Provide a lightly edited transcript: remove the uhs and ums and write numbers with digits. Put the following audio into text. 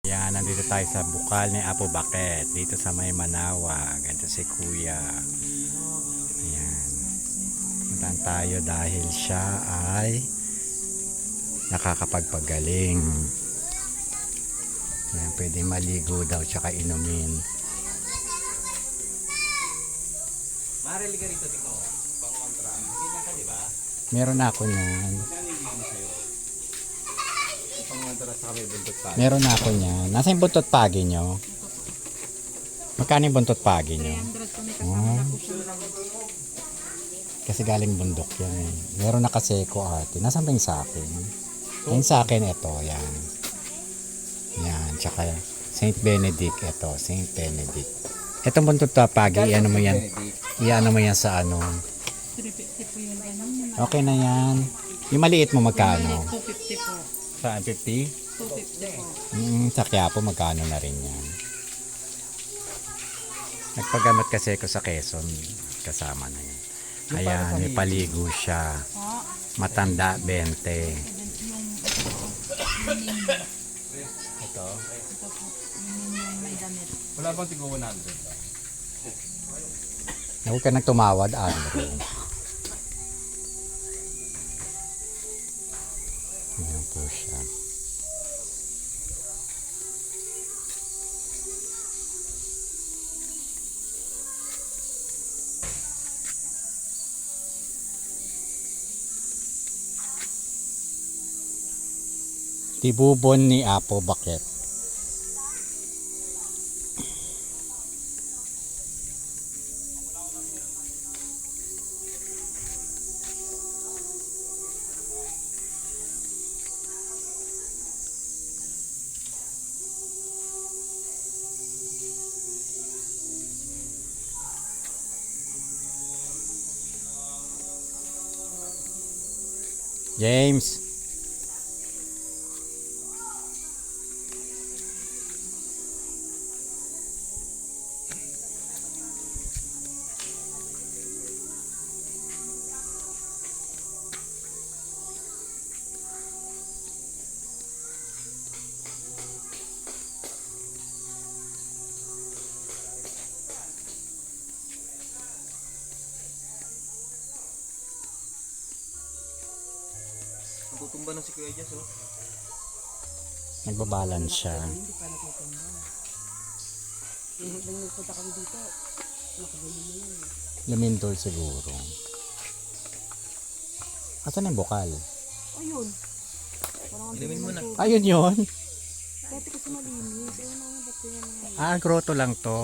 Yan, nandito tayo sa bukal ni Apo Baket dito sa may Manawa. Ganito si Kuya. Ayan. Puntahan tayo dahil siya ay nakakapagpagaling. Ayan, pwede maligo daw tsaka inumin. Marili ka rito, Tiko. Pang-kontra. Ganyan ka, di ba? Meron ako niyan. Magkano yung bigyan sa'yo? Pang-kontra sa kami buntot pa. Meron ako niyan. Nasa yung buntot pagi nyo? Magkano yung buntot pagi nyo? 300 po may kasama na po siya. Kasi galing bundok yan eh. Meron na kasi ko ate. Nasaan ba yung sa akin? Yung sa akin ito, yan. Yan, tsaka Saint Benedict ito, Saint Benedict. Itong buntot pagi, iano mo yan? Iano mo yan sa ano? 350 po yung ganun. Okay na yan. Yung maliit mo magkano? 250 po. Saan? 50? 250 po. Sa Quiapo magkano na rin yan. Nagpagamot kasi ako sa Quezon. Kasama na yan. Ayan, may paligo siya. Ha? Matanda, 20. Yung Ito? ito po. Yung may damit. Wala bang Tigo 100? Huwag ka nang tumawad, Andrew. Ayan po siya. Tibubon ni Apo Baket. James. Tutumba na si Kuya Jess, oh. Nagbabalance siya. Hindi pa natutumba. Nung nagpunta kami dito, nakaganyan na yan. Lumindol siguro. Asan yung bukal? Ayun. Parang ang Ilimin mo na. Ayun yun. Dati kasi malinis. Ewan namin ba't ganyan na. Ah, grotto lang to.